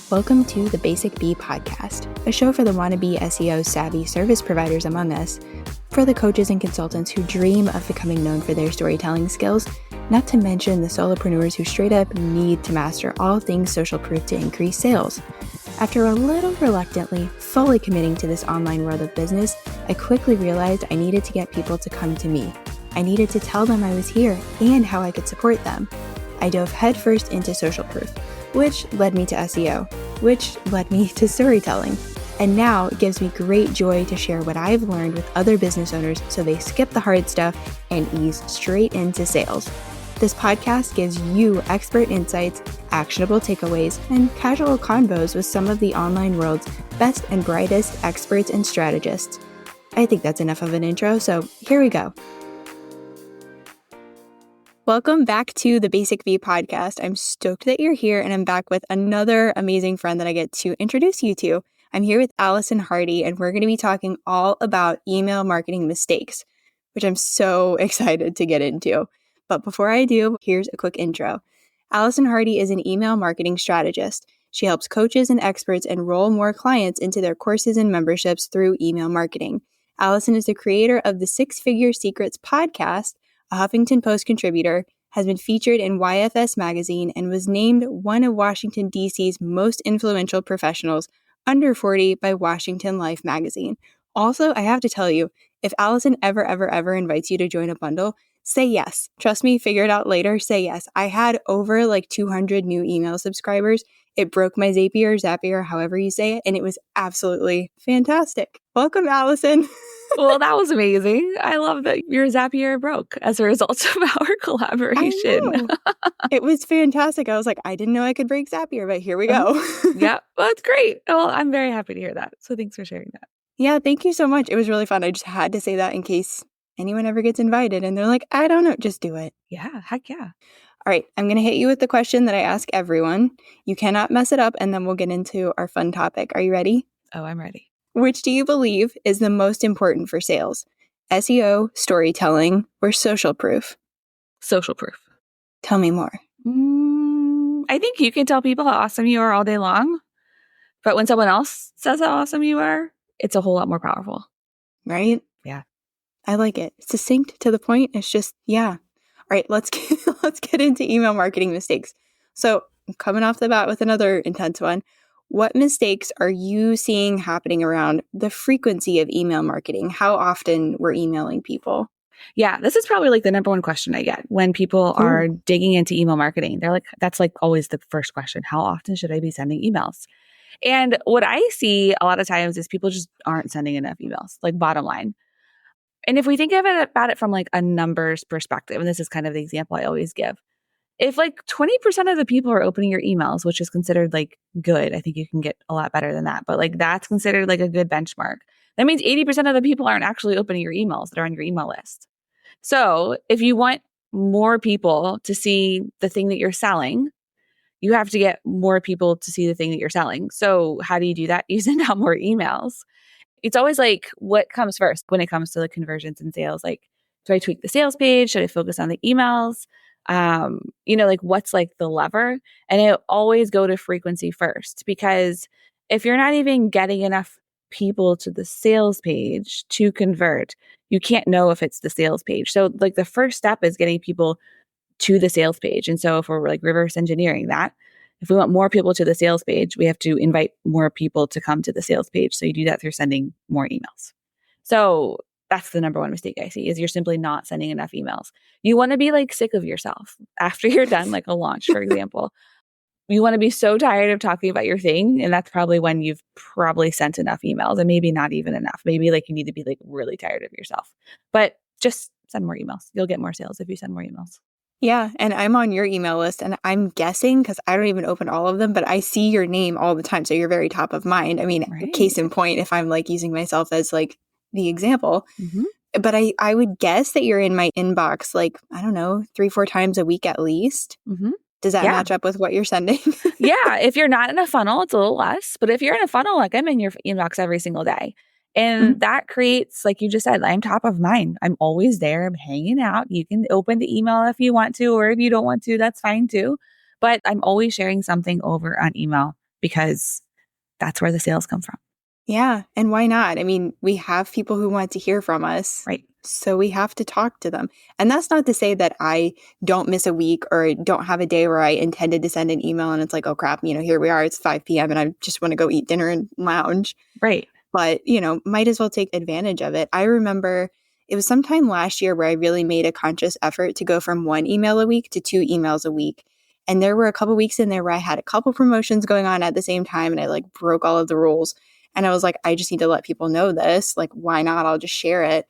Welcome to the Basic Bee podcast, a show for the wannabe SEO savvy service providers among us, for the coaches and consultants who dream of becoming known for their storytelling skills, not to mention the solopreneurs who straight up need to master all things social proof to increase sales. After a little reluctantly fully committing to this online world of business, I quickly realized I needed to get people to come to me. I needed to tell them I was here and how I could support them. I dove headfirst into social proof, which led me to SEO, which led me to storytelling. And now it gives me great joy to share what I've learned with other business owners so they skip the hard stuff and ease straight into sales. This podcast gives you expert insights, actionable takeaways, and casual convos with some of the online world's best and brightest experts and strategists. I think that's enough of an intro, so here we go. Welcome back to the Basic Bee podcast. I'm stoked that you're here, and I'm back with another amazing friend that I get to introduce you to. I'm here with Allison Hardy, and we're going to be talking all about email marketing mistakes, which I'm so excited to get into. But before I do, here's a quick intro. Allison Hardy is an email marketing strategist. She helps coaches and experts enroll more clients into their courses and memberships through email marketing. Allison is the creator of the Six Figure Secrets podcast, a Huffington Post contributor, has been featured in YFS magazine, and was named one of Washington, D.C.'s most influential professionals under 40 by Washington Life magazine. Also, I have to tell you, if Allison ever invites you to join a bundle, say yes. Trust me, figure it out later, say yes. I had over 200 new email subscribers. It broke my Zapier, however you say it, and it was absolutely fantastic. Welcome, Allison. Well, that was amazing. I love that your Zapier broke as a result of our collaboration. It was fantastic. I was like, I didn't know I could break Zapier, but here we go. Yeah, well, that's great. Well, I'm very happy to hear that. So thanks for sharing that. Yeah, thank you so much. It was really fun. I just had to say that in case anyone ever gets invited and they're like, I don't know, just do it. Yeah, heck yeah. All right, I'm going to hit you with the question that I ask everyone. You cannot mess it up, and then we'll get into our fun topic. Are you ready? Oh, I'm ready. Which do you believe is the most important for sales? SEO, storytelling, or social proof? Social proof. Tell me more. I think you can tell people how awesome you are all day long, but when someone else says how awesome you are, it's a whole lot more powerful. Right? Yeah. I like it. Succinct, to the point. It's just, yeah. All right, let's get into email marketing mistakes. So coming off the bat with another intense one, what mistakes are you seeing happening around the frequency of email marketing? How often we're emailing people? Yeah, this is probably the number one question I get when people are digging into email marketing. They're like, that's always the first question. How often should I be sending emails? And what I see a lot of times is people just aren't sending enough emails, bottom line. And if we think about it from a numbers perspective, and this is kind of the example I always give, if 20% of the people are opening your emails, which is considered good, I think you can get a lot better than that, but that's considered a good benchmark. That means 80% of the people aren't actually opening your emails that are on your email list. So if you want more people to see the thing that you're selling, you have to get more people to see the thing that you're selling. So how do you do that? You send out more emails. It's always what comes first when it comes to the conversions and sales. Do I tweak the sales page? Should I focus on the emails? What's the lever? And I always go to frequency first, because if you're not even getting enough people to the sales page to convert, you can't know if it's the sales page. So the first step is getting people to the sales page. And so if we're reverse engineering that, if we want more people to the sales page, we have to invite more people to come to the sales page. So you do that through sending more emails. So that's the number one mistake I see, is you're simply not sending enough emails. You want to be sick of yourself after you're done, a launch, for example. You want to be so tired of talking about your thing. And that's probably when you've probably sent enough emails, and maybe not even enough. Maybe you need to be really tired of yourself, but just send more emails. You'll get more sales if you send more emails. Yeah, and I'm on your email list, and I'm guessing, because I don't even open all of them, but I see your name all the time, so you're very top of mind. I mean, Right. Case in point, if I'm using myself as the example, but I would guess that you're in my inbox, I don't know, 3-4 times a week at least. Mm-hmm. Does that match up with what you're sending? Yeah, if you're not in a funnel, it's a little less, but if you're in a funnel, I'm in your inbox every single day. And that creates, like you just said, I'm top of mind. I'm always there. I'm hanging out. You can open the email if you want to, or if you don't want to, that's fine too. But I'm always sharing something over on email because that's where the sales come from. Yeah. And why not? I mean, we have people who want to hear from us. Right. So we have to talk to them. And that's not to say that I don't miss a week or don't have a day where I intended to send an email and it's like, oh crap, here we are, it's 5 p.m. and I just want to go eat dinner and lounge. Right. But, might as well take advantage of it. I remember it was sometime last year where I really made a conscious effort to go from 1 email a week to 2 emails a week. And there were a couple weeks in there where I had a couple promotions going on at the same time and I like broke all of the rules. And I was like, I just need to let people know this. Like, why not? I'll just share it.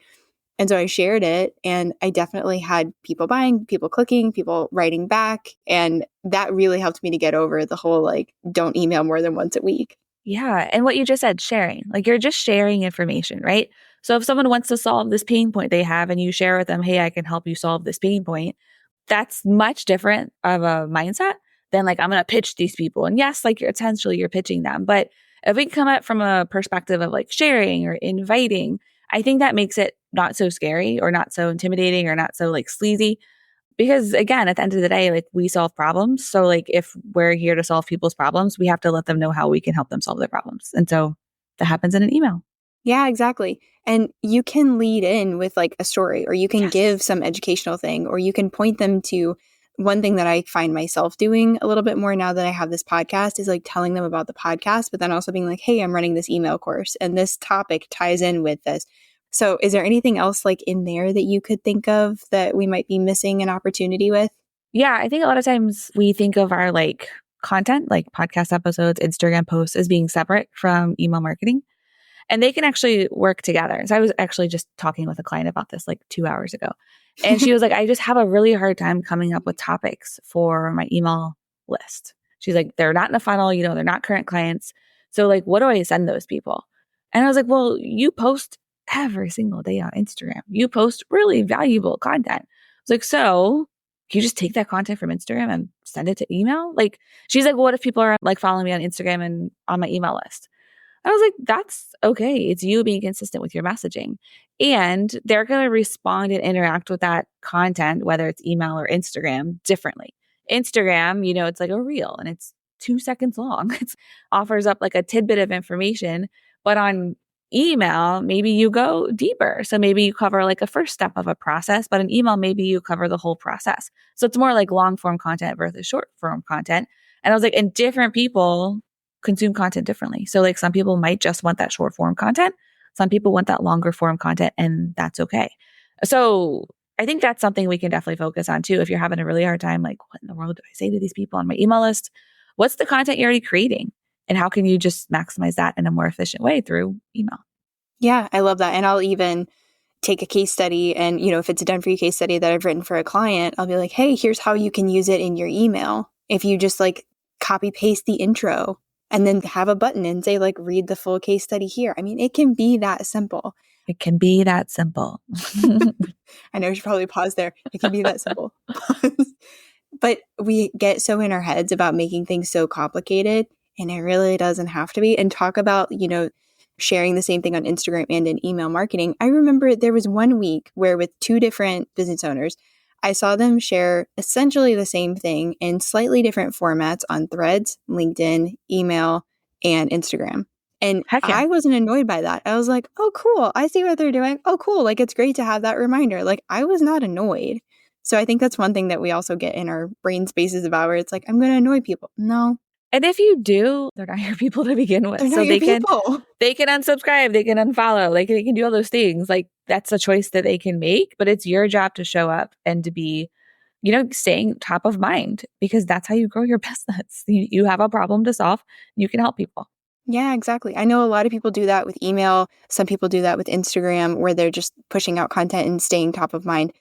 And so I shared it and I definitely had people buying, people clicking, people writing back. And that really helped me to get over the whole like, don't email more than once a week. Yeah. And what you just said, sharing, like you're just sharing information, right? So if someone wants to solve this pain point they have and you share with them, hey, I can help you solve this pain point, that's much different of a mindset than like, I'm going to pitch these people. And yes, like you're pitching them. But if we come at from a perspective of like sharing or inviting, I think that makes it not so scary or not so intimidating or not so like sleazy. Because again, at the end of the day, like we solve problems. So like if we're here to solve people's problems, we have to let them know how we can help them solve their problems. And so that happens in an email. Yeah, exactly. And you can lead in with like a story or you can give some educational thing or you can point them to one thing that I find myself doing a little bit more now that I have this podcast is like telling them about the podcast, but then also being like, hey, I'm running this email course and this topic ties in with this. So is there anything else like in there that you could think of that we might be missing an opportunity with? Yeah, I think a lot of times we think of our like content, like podcast episodes, Instagram posts as being separate from email marketing. And they can actually work together. So I was actually just talking with a client about this like 2 hours ago. And she was like, I just have a really hard time coming up with topics for my email list. She's like, they're not in a funnel, they're not current clients. So like, what do I send those people? And I was like, well, you post every single day on Instagram. You post really valuable content. It's like, so can you just take that content from Instagram and send it to email? Like, she's like, well, what if people are like following me on Instagram and on my email list? I was like, that's okay. It's you being consistent with your messaging. And they're going to respond and interact with that content, whether it's email or Instagram, differently. Instagram, it's like a reel and it's 2 seconds long. It offers up like a tidbit of information. But on email, maybe you go deeper. So maybe you cover like a first step of a process, but in email, maybe you cover the whole process. So it's more like long form content versus short form content. And I was like, and different people consume content differently. So like some people might just want that short form content. Some people want that longer form content and that's okay. So I think that's something we can definitely focus on too. If you're having a really hard time, like what in the world do I say to these people on my email list? What's the content you're already creating? And how can you just maximize that in a more efficient way through email? Yeah, I love that. And I'll even take a case study and, if it's a done for you case study that I've written for a client, I'll be like, hey, here's how you can use it in your email. If you just like copy paste the intro and then have a button and say like, read the full case study here. I mean, it can be that simple. It can be that simple. I know you should probably pause there. It can be that simple. But we get so in our heads about making things so complicated and it really doesn't have to be. And talk about, sharing the same thing on Instagram and in email marketing. I remember there was one week where with 2 different business owners, I saw them share essentially the same thing in slightly different formats on Threads, LinkedIn, email, and Instagram. And Heck yeah. I wasn't annoyed by that. I was like, oh, cool. I see what they're doing. Oh, cool. Like, it's great to have that reminder. Like, I was not annoyed. So I think that's one thing that we also get in our brain spaces about where it's like, I'm going to annoy people. No. And if you do, they're not your people to begin with. They're not So your people. they can unsubscribe, they can unfollow, like they can do all those things. Like that's a choice that they can make, but it's your job to show up and to be, staying top of mind because that's how you grow your business. You have a problem to solve, you can help people. Yeah, exactly. I know a lot of people do that with email. Some people do that with Instagram where they're just pushing out content and staying top of mind.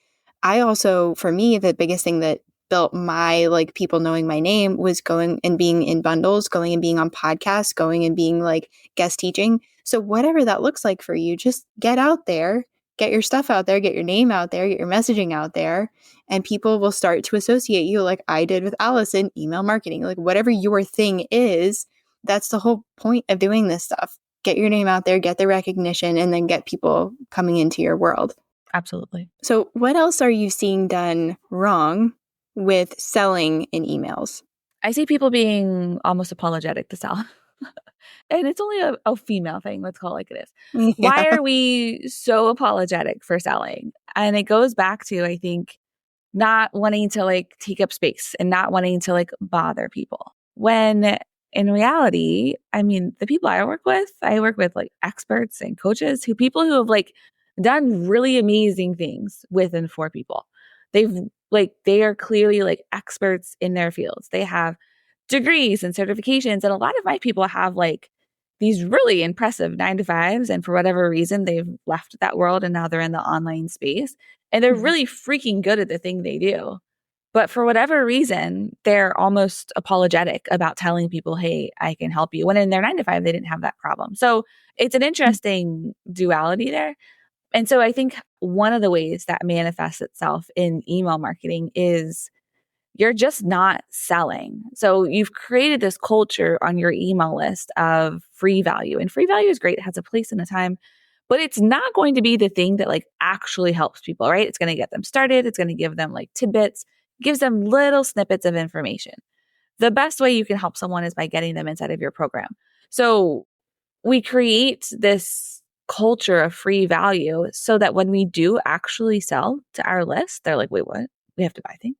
I also, for me, the biggest thing that built my like people knowing my name was going and being in bundles, going and being on podcasts, going and being like guest teaching. So whatever that looks like for you, just get out there, get your stuff out there, get your name out there, get your messaging out there, and people will start to associate you like I did with Allison, email marketing, like whatever your thing is. That's the whole point of doing this stuff. Get your name out there, get the recognition, and then get people coming into your world. Absolutely. So what else are you seeing done wrong with selling in emails? I see people being almost apologetic to sell. And it's only a female thing. Let's call it like it is. Yeah. Why are we so apologetic for selling? And it goes back to, I think, not wanting to like take up space and not wanting to like bother people. When in reality, I mean, the people I work with like experts and coaches people who have like done really amazing things with and for people. They are clearly like experts in their fields. They have degrees and certifications. And a lot of my people have like these really impressive 9-to-5s. And for whatever reason, they've left that world and now they're in the online space. And they're really freaking good at the thing they do. But for whatever reason, they're almost apologetic about telling people, hey, I can help you. When in their 9-to-5, they didn't have that problem. So it's an interesting duality there. And so I think one of the ways that manifests itself in email marketing is you're just not selling. So you've created this culture on your email list of free value. And free value is great. It has a place and a time, but it's not going to be the thing that like actually helps people, right? It's going to get them started. It's going to give them like tidbits, gives them little snippets of information. The best way you can help someone is by getting them inside of your program. So we create this culture of free value so that when we do actually sell to our list, they're like, wait, what? We have to buy things?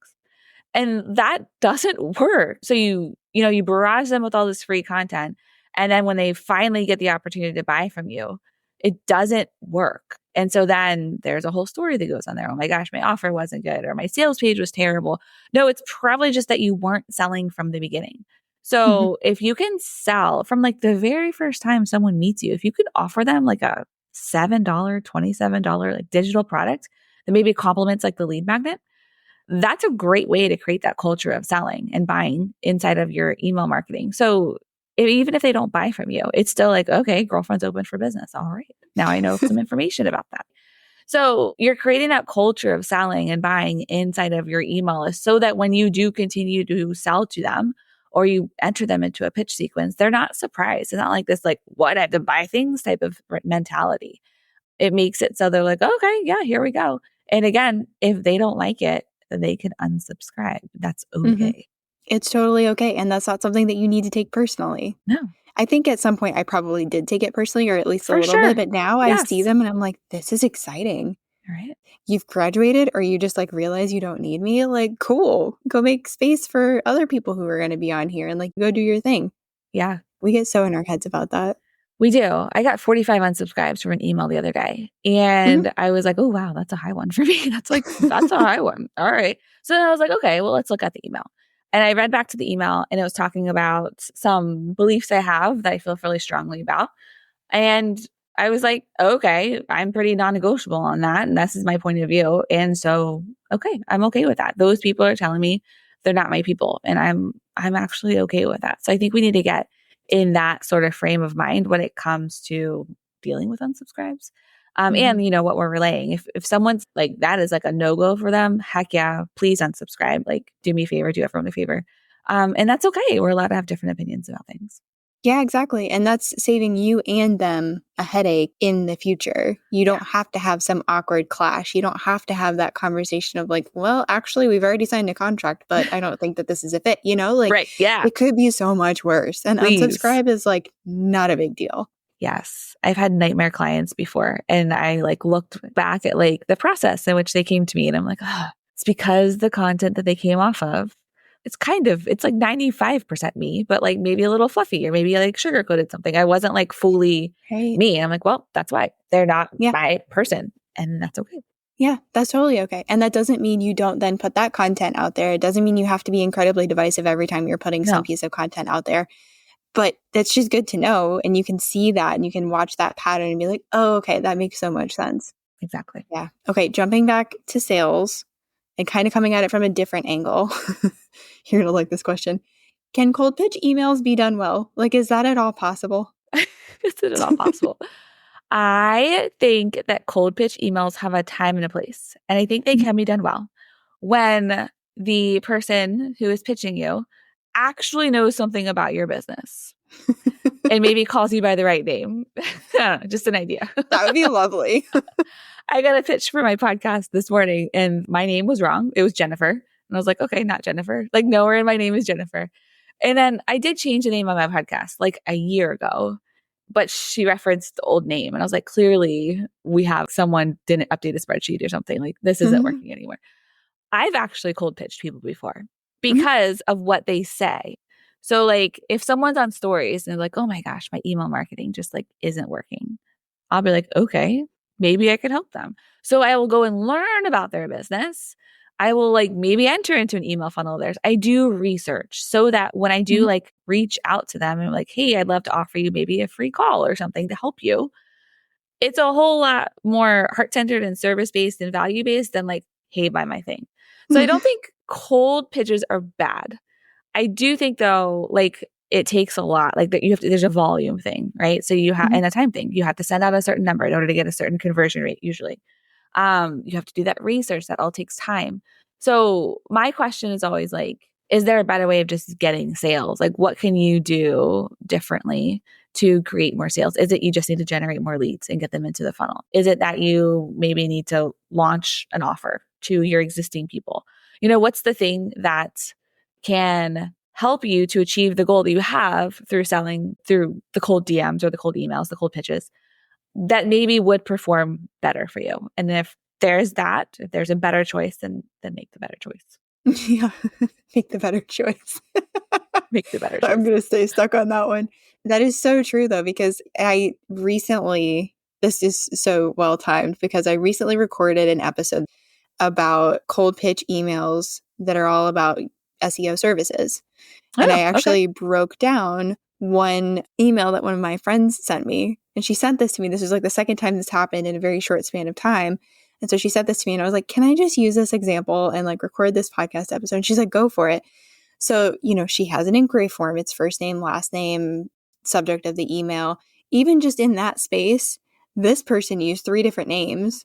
And that doesn't work. So you barrage them with all this free content. And then when they finally get the opportunity to buy from you, it doesn't work. And so then there's a whole story that goes on there. Oh my gosh, my offer wasn't good or my sales page was terrible. No, it's probably just that you weren't selling from the beginning. So if you can sell from like the very first time someone meets you, if you could offer them like a $7, $27 like digital product that maybe complements like the lead magnet, that's a great way to create that culture of selling and buying inside of your email marketing. So even if they don't buy from you, it's still like, okay, girlfriend's open for business. All right. Now I know some information about that. So you're creating that culture of selling and buying inside of your email list so that when you do continue to sell to them or you enter them into a pitch sequence, they're not surprised. It's not like this, like, what, I have to buy things type of mentality. It makes it so they're like, okay, yeah, here we go. And again, if they don't like it, they can unsubscribe. That's okay. It's totally okay. And that's not something that you need to take personally. No. I think at some point I probably did take it personally, or at least a For little sure. bit. But now I see them and I'm like, this is exciting. Right. You've graduated or you just like realize you don't need me. Like, cool. Go make space for other people who are going to be on here and like go do your thing. Yeah. We get so in our heads about that. We do. I got 45 unsubscribes from an email the other day. And I was like, oh, wow, that's a high one for me. That's a high one. All right. So then I was like, okay, well, let's look at the email. And I read back to the email and it was talking about some beliefs I have that I feel really strongly about. And I was like, okay, I'm pretty non-negotiable on that. And this is my point of view. And so, okay, I'm okay with that. Those people are telling me they're not my people. And I'm actually okay with that. So I think we need to get in that sort of frame of mind when it comes to dealing with unsubscribes. And you know what we're relaying. If someone's like, that is like a no-go for them, heck yeah, please unsubscribe. Like, do me a favor, do everyone a favor. And that's okay. We're allowed to have different opinions about things. Yeah, exactly. And that's saving you and them a headache in the future. You don't have to have some awkward clash. You don't have to have that conversation of like, well, actually, we've already signed a contract, but I don't think that this is a fit, like right. Yeah. It could be so much worse. And unsubscribe is like not a big deal. Yes. I've had nightmare clients before and I like looked back at like the process in which they came to me and I'm like, oh, it's because the content that they came off of, it's like 95% me, but like maybe a little fluffy or maybe like sugar-coated something. I wasn't like fully me. And I'm like, well, that's why they're not my person. And that's okay. Yeah, that's totally okay. And that doesn't mean you don't then put that content out there. It doesn't mean you have to be incredibly divisive every time you're putting some piece of content out there. But that's just good to know. And you can see that and you can watch that pattern and be like, oh, okay, that makes so much sense. Exactly. Yeah. Okay. Jumping back to sales and kind of coming at it from a different angle. You're going to like this question. Can cold pitch emails be done well? Like, is that at all possible? Is it at all possible? I think that cold pitch emails have a time and a place. And I think they can be done well when the person who is pitching you actually knows something about your business and maybe calls you by the right name. Just an idea. That would be lovely. I got a pitch for my podcast this morning and my name was wrong. It was Jennifer. And I was like, okay, not Jennifer. Like nowhere in my name is Jennifer. And then I did change the name of my podcast like a year ago, but she referenced the old name. And I was like, clearly we have someone didn't update a spreadsheet or something. Like this isn't Mhm. working anymore. I've actually cold pitched people before Mhm. because of what they say. So like if someone's on stories and they're like, oh my gosh, my email marketing just like isn't working. I'll be like, okay, maybe I could help them. So I will go and learn about their business. I will like maybe enter into an email funnel of theirs. I do research so that when I do Mhm. like reach out to them and like, hey, I'd love to offer you maybe a free call or something to help you. It's a whole lot more heart centered and service based and value based than like, hey, buy my thing. So I don't think cold pitches are bad. I do think though, like it takes a lot, like that you have to, there's a volume thing, right? So you have, Mhm. and a time thing, you have to send out a certain number in order to get a certain conversion rate usually. You have to do that research. That all takes time. So my question is always like, is there a better way of just getting sales? Like what can you do differently to create more sales? Is it you just need to generate more leads and get them into the funnel? Is it that you maybe need to launch an offer to your existing people? You know, what's the thing that can help you to achieve the goal that you have through selling through the cold DMs or the cold emails, the cold pitches that maybe would perform better for you? And if there's that, if there's a better choice, then make the better choice. Yeah. Make the better choice. Make the better I'm choice. going to stay stuck on that one. That is so true, though, because I recently, this is so well timed, because I recently recorded an episode about cold pitch emails that are all about SEO services. And I Oh, okay. actually broke down one email that one of my friends sent me. And she sent this to me. This was like the second time this happened in a very short span of time. And so she sent this to me and I was like, can I just use this example and like record this podcast episode? And she's like, go for it. So, she has an inquiry form. It's first name, last name, subject of the email. Even just in that space, this person used 3 different names.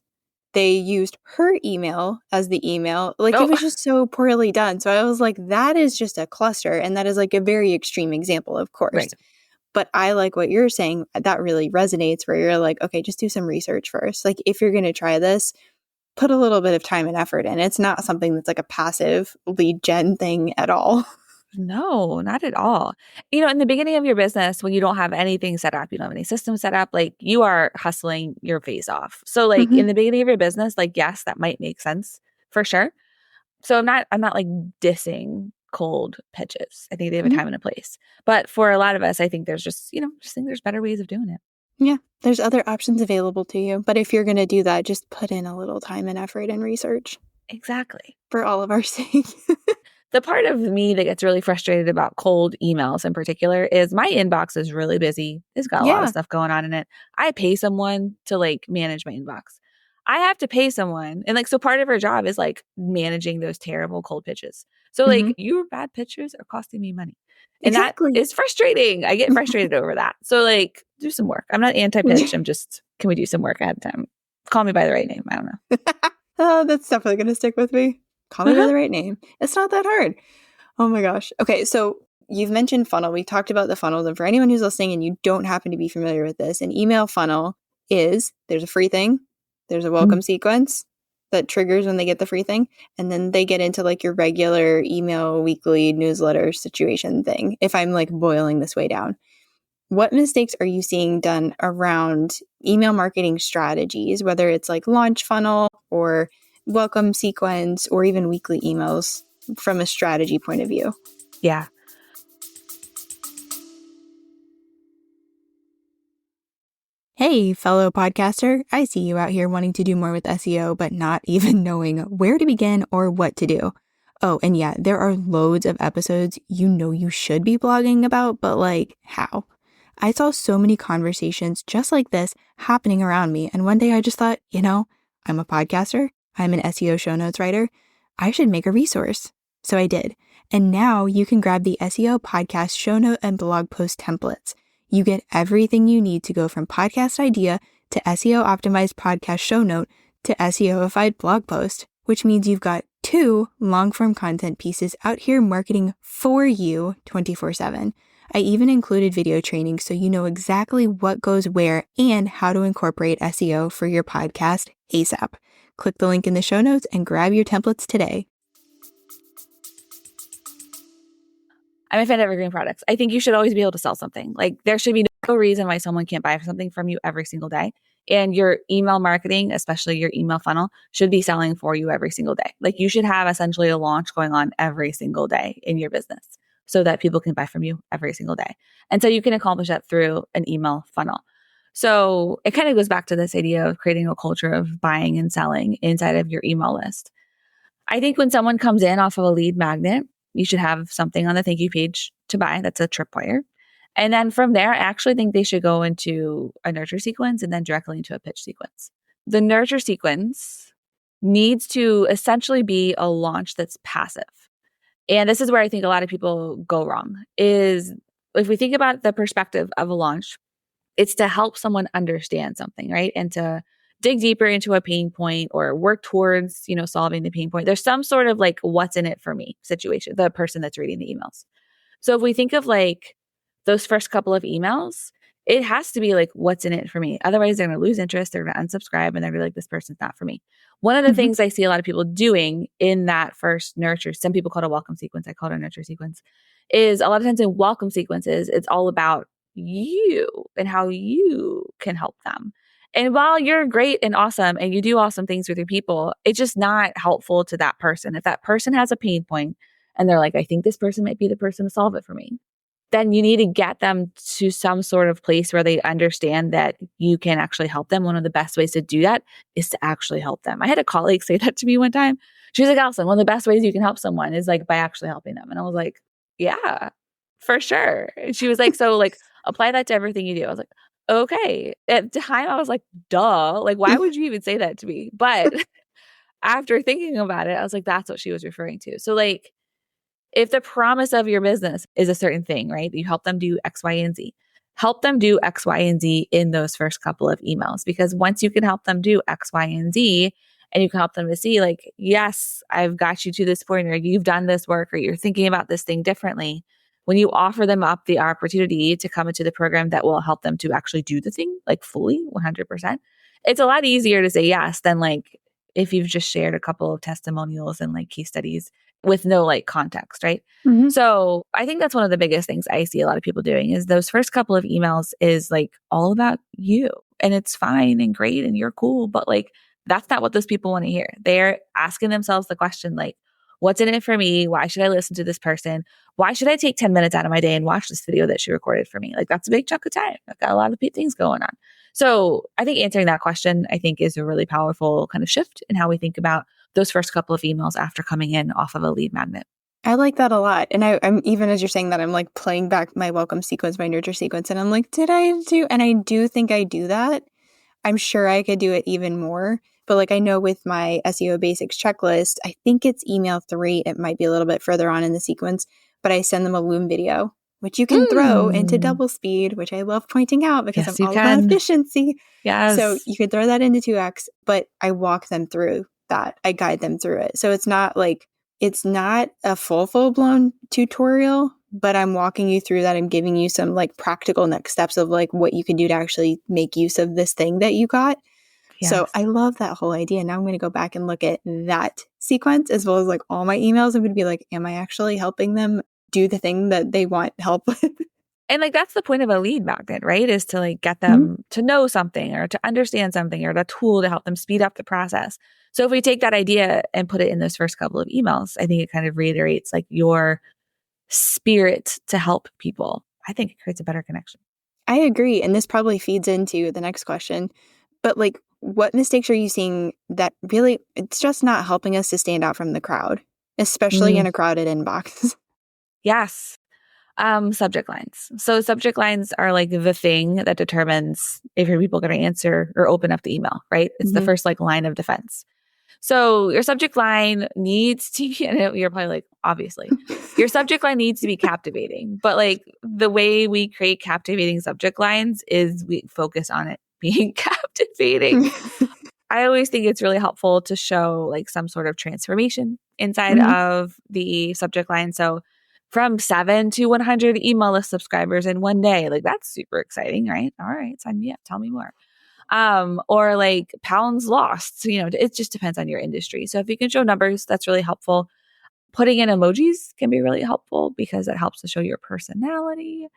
They used her email as the email. Like it Oh, was just so poorly done. So I was like, that is just a cluster. And that is like a very extreme example, of right. course. But I like what you're saying. That really resonates where you're like, okay, just do some research first. Like if you're going to try this, put a little bit of time and effort in. It's not something that's like a passive lead gen thing at all. No, not at all. You know, in the beginning of your business, when you don't have anything set up, you don't have any system set up, like you are hustling your face off. So like Mm-hmm. in the beginning of your business, like yes, that might make sense for sure. So I'm not like dissing cold pitches. I think they have a Mm-hmm. time and a place. But for a lot of us, I think there's just, just think there's better ways of doing it. Yeah, there's other options available to you. But if you're going to do that, just put in a little time and effort and research Exactly. for all of our sake. The part of me that gets really frustrated about cold emails in particular is my inbox is really busy. It's got a lot of Yeah. stuff going on in it. I pay someone to like manage my inbox. I have to pay someone. And like, so part of her job is like managing those terrible cold pitches. So Mm-hmm. like your bad pitches are costing me money. And that Exactly. is frustrating. I get frustrated over that. So like do some work. I'm not anti-pitch. I'm just, can we do some work ahead of time? Call me by the right name. I don't know. Oh, that's definitely going to stick with me. Call me by Uh-huh. the right name. It's not that hard. Oh my gosh. Okay, so you've mentioned funnel. We talked about the funnels. And for anyone who's listening and you don't happen to be familiar with this, an email funnel is there's a free thing, there's a welcome sequence that triggers when they get the free thing, and then they get into like your regular email, weekly newsletter situation thing, if I'm like boiling this way down. What mistakes are you seeing done around email marketing strategies, whether it's like launch funnel or welcome sequence or even weekly emails from a strategy point of view? Yeah. Hey, fellow podcaster. I see you out here wanting to do more with SEO, but not even knowing where to begin or what to do. Oh, and yeah, there are loads of episodes you should be blogging about, but like, how? I saw so many conversations just like this happening around me, and one day I just thought, I'm a podcaster, I'm an SEO show notes writer, I should make a resource. So I did. And now you can grab the SEO podcast show note and blog post templates. You get everything you need to go from podcast idea to SEO optimized podcast show note to SEOified blog post, which means you've got 2 long-form content pieces out here marketing for you 24/7. I even included video training so you know exactly what goes where and how to incorporate SEO for your podcast ASAP. Click the link in the show notes and grab your templates today. I'm a fan of evergreen products. I think you should always be able to sell something. Like there should be no reason why someone can't buy something from you every single day. And your email marketing, especially your email funnel, should be selling for you every single day. Like you should have essentially a launch going on every single day in your business so that people can buy from you every single day. And so you can accomplish that through an email funnel. So it kind of goes back to this idea of creating a culture of buying and selling inside of your email list. I think when someone comes in off of a lead magnet, you should have something on the thank you page to buy. That's a tripwire. And then from there, I actually think they should go into a nurture sequence and then directly into a pitch sequence. The nurture sequence needs to essentially be a launch that's passive. And this is where I think a lot of people go wrong is if we think about the perspective of a launch, it's to help someone understand something, right? And to dig deeper into a pain point or work towards, solving the pain point. There's some sort of like what's in it for me situation, the person that's reading the emails. So if we think of like those first couple of emails, it has to be like, what's in it for me? Otherwise, they're going to lose interest. They're going to unsubscribe and they're going to be like, this person's not for me. One of the things I see a lot of people doing in that first nurture, some people call it a welcome sequence. I call it a nurture sequence, is a lot of times in welcome sequences, it's all about you and how you can help them. And while you're great and awesome and you do awesome things with your people, it's just not helpful to that person. If that person has a pain point and they're like, I think this person might be the person to solve it for me, then you need to get them to some sort of place where they understand that you can actually help them. One of the best ways to do that is to actually help them. I had a colleague say that to me one time. She was like, Allison, one of the best ways you can help someone is like by actually helping them. And I was like, yeah, for sure. And she was like, so like apply that to everything you do. I was like, okay. At the time I was like, duh, like why would you even say that to me? But after thinking about it, I was like, that's what she was referring to. So like, if the promise of your business is a certain thing, right? You help them do X, Y, and Z. Help them do X, Y, and Z in those first couple of emails. Because once you can help them do X, Y, and Z, and you can help them to see like, yes, I've got you to this point, or you've done this work, or you're thinking about this thing differently. When you offer them up the opportunity to come into the program that will help them to actually do the thing, like fully 100%, it's a lot easier to say yes than like if you've just shared a couple of testimonials and like case studies with no like context, right? So I think that's one of the biggest things I see a lot of people doing is those first couple of emails is like all about you and it's fine and great and you're cool. But like, that's not what those people want to hear. They're asking themselves the question, like, what's in it for me? Why should I listen to this person? Why should I take 10 minutes out of my day and watch this video that she recorded for me? Like that's a big chunk of time. I've got a lot of things going on. So I think answering that question, I think is a really powerful kind of shift in how we think about those first couple of emails after coming in off of a lead magnet. I like that a lot. And I'm even as you're saying that, I'm like playing back my welcome sequence, my nurture sequence. And I'm like, did I do? And I do think I do that. I'm sure I could do it even more. But like I know with my SEO basics checklist, I think it's email 3. It might be a little bit further on in the sequence, but I send them a Loom video, which you can throw into double speed, which I love pointing out because I'm all about efficiency. Yes. So you could throw that into 2x, but I walk them through that. I guide them through it. So it's not a full-blown tutorial, but I'm walking you through that. I'm giving you some like practical next steps of like what you can do to actually make use of this thing that you got. Yes. So I love that whole idea. Now I'm going to go back and look at that sequence as well as like all my emails. I'm going to be like, am I actually helping them do the thing that they want help with? And like, that's the point of a lead magnet, right? Is to like get them to know something or to understand something or a tool to help them speed up the process. So if we take that idea and put it in those first couple of emails, I think it kind of reiterates like your spirit to help people. I think it creates a better connection. I agree. And this probably feeds into the next question. But like, what mistakes are you seeing that really, it's just not helping us to stand out from the crowd, especially in a crowded inbox? Yes. Subject lines. So subject lines are like the thing that determines if your people are going to answer or open up the email, right? It's the first like line of defense. So your subject line needs to, you're probably like, obviously, your subject line needs to be captivating. But like the way we create captivating subject lines is we focus on it being captivating. I always think it's really helpful to show like some sort of transformation inside of the subject line. So from 7 to 100 email list subscribers in one day, like that's super exciting, right? All right, sign me up. Tell me more. Or like pounds lost. It just depends on your industry. So if you can show numbers, that's really helpful. Putting in emojis can be really helpful because it helps to show your personality.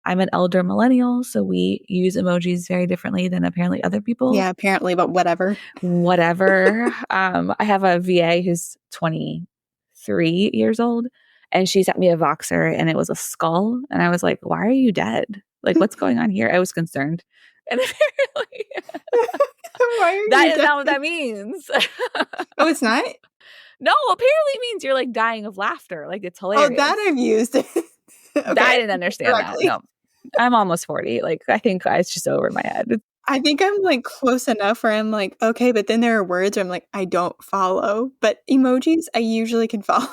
I'm an elder millennial, so we use emojis very differently than apparently other people. Yeah, apparently, but whatever. Whatever. I have a VA who's 23 years old, and she sent me a Voxer, and it was a skull. And I was like, why are you dead? Like, what's going on here? I was concerned. And apparently, Why are that you is dead? not what that means. Oh, it's not? No, apparently it means you're like dying of laughter. Like, it's hilarious. Oh, that I've used. Okay. I didn't understand Correctly. that. No, I'm almost 40. Like, I think it's just over my head. I think I'm like close enough where I'm like, okay, but then there are words where I'm like, I don't follow. But emojis, I usually can follow.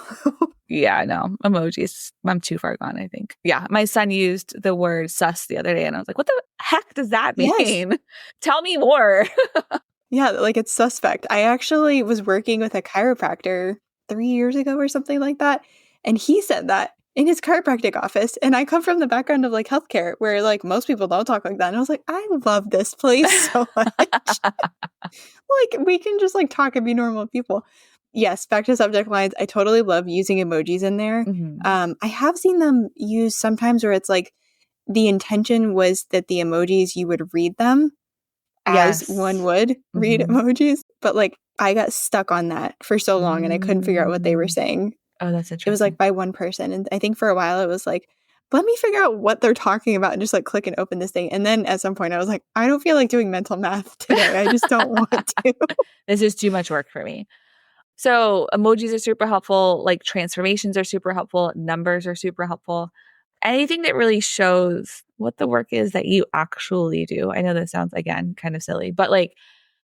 Yeah, no, emojis. I'm too far gone, I think. Yeah, my son used the word sus the other day, and I was like, what the heck does that mean? Yes. Tell me more. Yeah, like it's suspect. I actually was working with a chiropractor 3 years ago or something like that. And he said that in his chiropractic office. And I come from the background of like healthcare where like most people don't talk like that. And I was like, I love this place so much. Like we can just like talk and be normal people. Yes, back to subject lines. I totally love using emojis in there. I have seen them used sometimes where it's like the intention was that the emojis, you would read them as one would read emojis. But like I got stuck on that for so long and I couldn't figure out what they were saying. Oh, that's interesting. It was like by one person. And I think for a while it was like, let me figure out what they're talking about and just like click and open this thing. And then at some point I was like, I don't feel like doing mental math today. I just don't want to. This is too much work for me. So emojis are super helpful. Like transformations are super helpful. Numbers are super helpful. Anything that really shows what the work is that you actually do. I know this sounds, again, kind of silly, but like,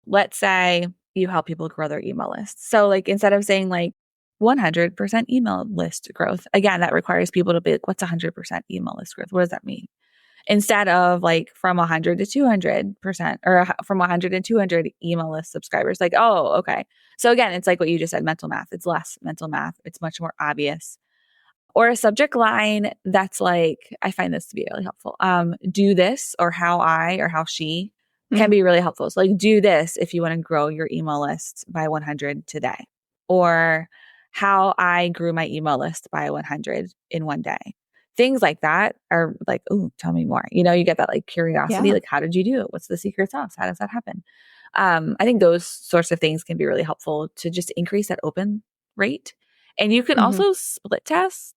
let's say you help people grow their email lists. So like, instead of saying like 100% email list growth, again, that requires people to be like, what's 100% email list growth? What does that mean? Instead of like from 100 to 200% or from 100 to 200 email list subscribers, like, oh, okay. So again, it's like what you just said, mental math. It's less mental math. It's much more obvious. Or a subject line that's like, I find this to be really helpful. Do this, or how I or how she can be really helpful. So like, do this if you want to grow your email list by 100 today, or how I grew my email list by 100 in one day. Things like that are like, ooh, tell me more. You know, you get that like curiosity, like, how did you do it? What's the secret sauce? How does that happen? I think those sorts of things can be really helpful to just increase that open rate. And you can also split test,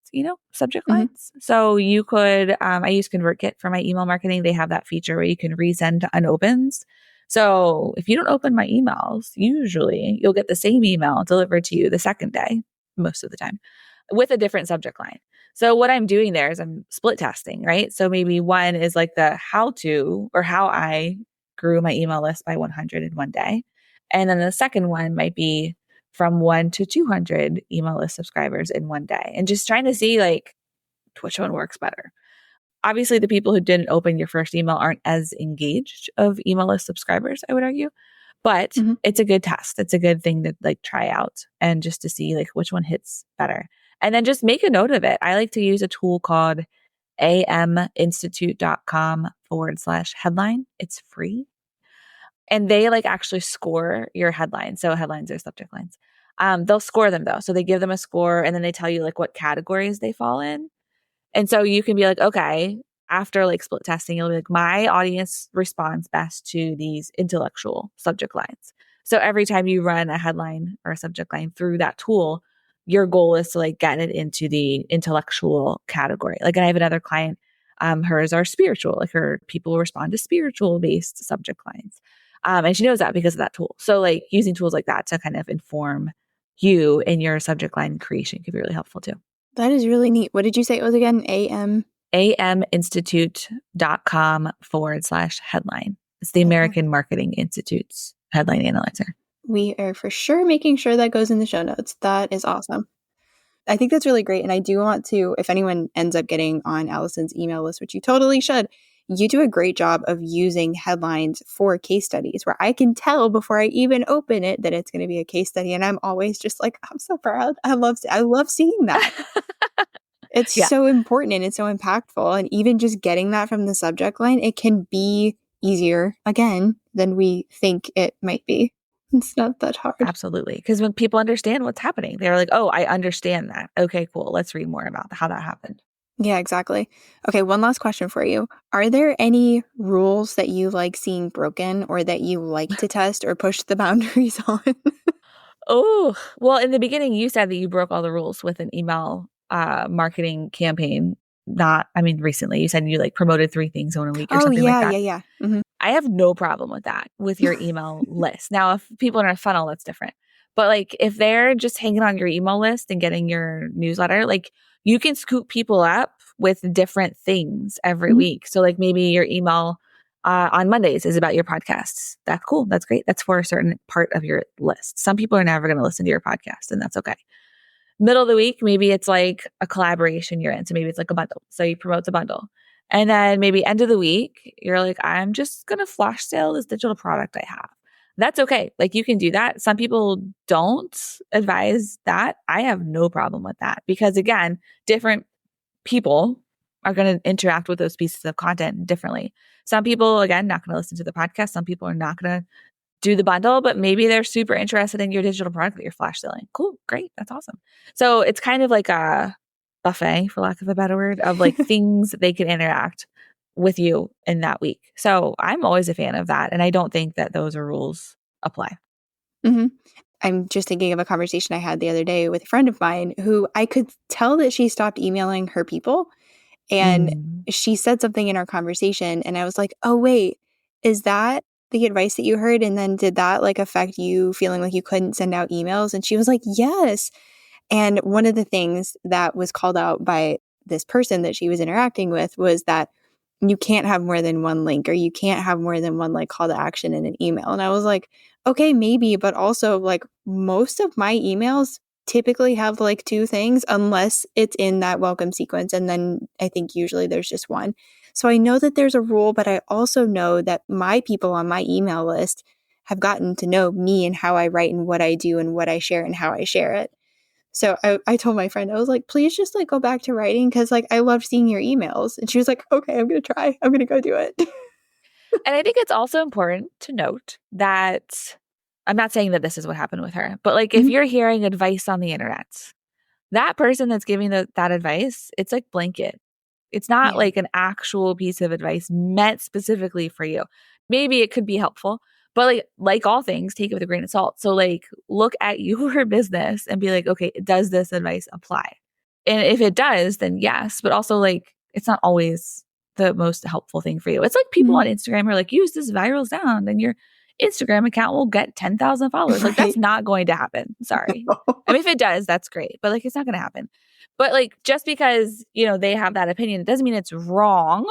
subject lines. So you could, I use ConvertKit for my email marketing. They have that feature where you can resend to unopens. So if you don't open my emails, usually you'll get the same email delivered to you the second day, most of the time, with a different subject line. So what I'm doing there is I'm split testing, right? So maybe one is like the how to or how I grew my email list by 100 in one day. And then the second one might be from 1 to 200 email list subscribers in one day, and just trying to see like which one works better. Obviously, the people who didn't open your first email aren't as engaged of email list subscribers, I would argue, but it's a good test. It's a good thing to like try out and just to see like which one hits better. And then just make a note of it. I like to use a tool called aminstitute.com/headline. It's free. And they like actually score your headlines. So headlines are subject lines. They'll score them though. So they give them a score and then they tell you like what categories they fall in. And so you can be like, okay, after like split testing, you'll be like, my audience responds best to these intellectual subject lines. So every time you run a headline or a subject line through that tool, your goal is to like get it into the intellectual category. Like, and I have another client, hers are spiritual, like her people respond to spiritual based subject lines. And she knows that because of that tool. So like using tools like that to kind of inform you in your subject line creation could be really helpful too. That is really neat. What did you say it was again? aminstitute.com/headline. It's the American Marketing Institute's headline analyzer. We are for sure making sure that goes in the show notes. That is awesome. I think that's really great. And I do want to, if anyone ends up getting on Allison's email list, which you totally should, you do a great job of using headlines for case studies where I can tell before I even open it that it's going to be a case study. And I'm always just like, I'm so proud. I love seeing that. It's so important and it's so impactful. And even just getting that from the subject line, it can be easier, again, than we think it might be. It's not that hard. Absolutely. Because when people understand what's happening, they're like, oh, I understand that. Okay, cool. Let's read more about how that happened. Yeah, exactly. Okay, one last question for you. Are there any rules that you like seeing broken or that you like to test or push the boundaries on? Oh, well, in the beginning, you said that you broke all the rules with an email marketing campaign. Recently, you said you like promoted 3 things in a week or Oh, something like yeah, that. yeah, yeah. Hmm. I have no problem with that with your email list. Now, if people are in a funnel, that's different. But like if they're just hanging on your email list and getting your newsletter, like you can scoop people up with different things every Hmm. week. So like maybe your email on Mondays is about your podcasts. That's cool. That's great. That's for a certain part of your list. Some people are never going to listen to your podcast, and that's okay. Middle of the week, maybe it's like a collaboration you're in. So maybe it's like a bundle. So you promote the bundle. And then maybe end of the week, you're like, I'm just going to flash sale this digital product I have. That's okay. Like you can do that. Some people don't advise that. I have no problem with that because again, different people are going to interact with those pieces of content differently. Some people, again, not going to listen to the podcast. Some people are not going to do the bundle, but maybe they're super interested in your digital product that you're flash selling. Cool. Great. That's awesome. So it's kind of like a buffet, for lack of a better word, of like things that they can interact with you in that week. So I'm always a fan of that. And I don't think that those rules apply. Hmm. I'm just thinking of a conversation I had the other day with a friend of mine who I could tell that she stopped emailing her people. And Mm. she said something in our conversation, and I was like, oh, wait, is that the advice that you heard? And then did that like affect you feeling like you couldn't send out emails? And she was like, yes. And one of the things that was called out by this person that she was interacting with was that you can't have more than one link or you can't have more than one like call to action in an email. And I was like, okay, maybe, but also like most of my emails typically have like 2 things unless it's in that welcome sequence. And then I think usually there's just one. So I know that there's a rule, but I also know that my people on my email list have gotten to know me and how I write and what I do and what I share and how I share it. So I told my friend, I was like, please just like go back to writing because like I love seeing your emails. And she was like, okay, I'm going to try. I'm going to go do it. And I think it's also important to note that I'm not saying that this is what happened with her, but like if Mhm. you're hearing advice on the internet, that person that's giving that advice, it's like blanket. It's not Yeah. like an actual piece of advice meant specifically for you. Maybe it could be helpful, but like all things, take it with a grain of salt. So like look at your business and be like, okay, does this advice apply? And if it does, then yes. But also like it's not always the most helpful thing for you. It's like people Mhm. on Instagram are like, use this viral sound and your Instagram account will get 10,000 followers. Like that's Right. not going to happen. Sorry. I mean, if it does, that's great, but like it's not going to happen. But like just because, they have that opinion, it doesn't mean it's wrong.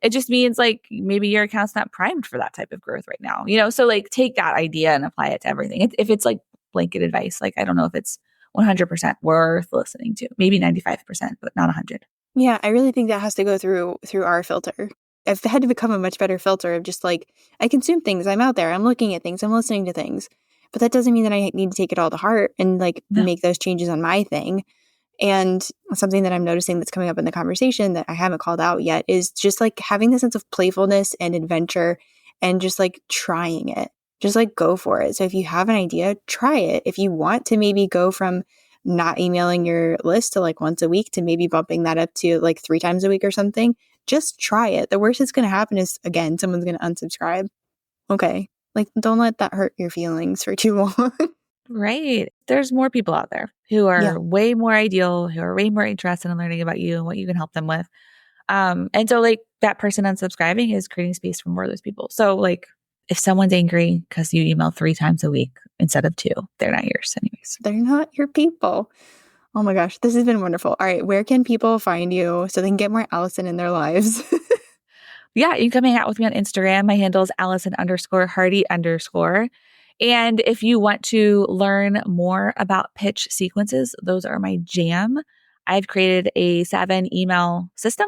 It just means like maybe your account's not primed for that type of growth right now. So like take that idea and apply it to everything. If it's like blanket advice, like I don't know if it's 100% worth listening to. Maybe 95%, but not 100. Yeah, I really think that has to go through our filter. I've had to become a much better filter of just like I consume things, I'm out there, I'm looking at things, I'm listening to things. But that doesn't mean that I need to take it all to heart and like No. make those changes on my thing. And something that I'm noticing that's coming up in the conversation that I haven't called out yet is just like having the sense of playfulness and adventure and just like trying it. Just like go for it. So if you have an idea, try it. If you want to maybe go from not emailing your list to like once a week to maybe bumping that up to like 3 times a week or something, just try it. The worst that's going to happen is again, someone's going to unsubscribe. Okay. Like don't let that hurt your feelings for too long. Right. There's more people out there who Yeah. are way more ideal, who are way more interested in learning about you and what you can help them with. And so like that person unsubscribing is creating space for more of those people. So like if someone's angry because you email 3 times a week instead of 2, they're not yours anyways. They're not your people. Oh my gosh, this has been wonderful. All right, where can people find you so they can get more Allison in their lives? Yeah, you can come hang out with me on Instagram. My handle is Allison_Hardy_. And if you want to learn more about pitch sequences, those are my jam. I've created a 7 email system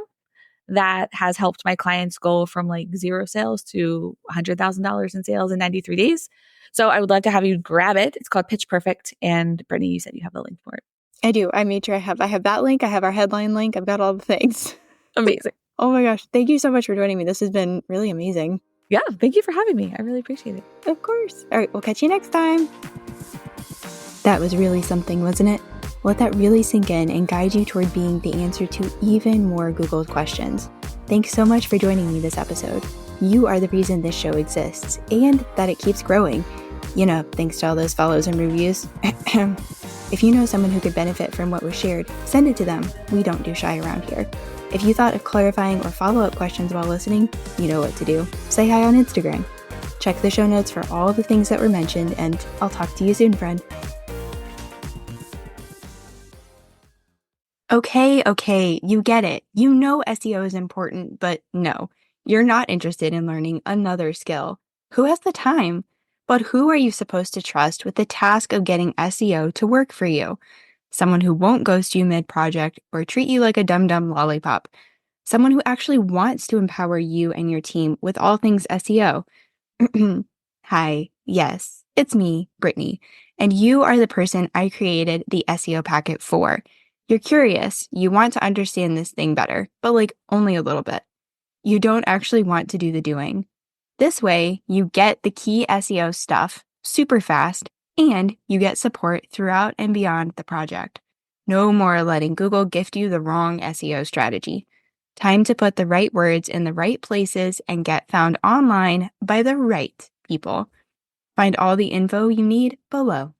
that has helped my clients go from like 0 sales to $100,000 in sales in 93 days. So I would love to have you grab it. It's called Pitch Perfect. And Brittany, you said you have the link for it. I do. I made sure I have that link. I have our headline link. I've got all the things. Amazing. Oh my gosh, thank you so much for joining me. This has been really amazing. Yeah, thank you for having me. I really appreciate it. Of course. All right, we'll catch you next time. That was really something, wasn't it? Let that really sink in and guide you toward being the answer to even more Googled questions. Thanks so much for joining me this episode. You are the reason this show exists and that it keeps growing. You know, thanks to all those follows and reviews. If you know someone who could benefit from what was shared, send it to them. We don't do shy around here. If you thought of clarifying or follow-up questions while listening, you know what to do. Say hi on Instagram. Check the show notes for all the things that were mentioned, and I'll talk to you soon, friend. Okay, you get it. You know SEO is important, but no, you're not interested in learning another skill. Who has the time? But who are you supposed to trust with the task of getting SEO to work for you? Someone who won't ghost you mid-project or treat you like a dum-dum lollipop. Someone who actually wants to empower you and your team with all things SEO. Hi, yes, it's me, Brittany, and you are the person I created the SEO packet for. You're curious, you want to understand this thing better, but like only a little bit. You don't actually want to do the doing. This way, you get the key SEO stuff super fast, and you get support throughout and beyond the project. No more letting Google gift you the wrong SEO strategy. Time to put the right words in the right places and get found online by the right people. Find all the info you need below.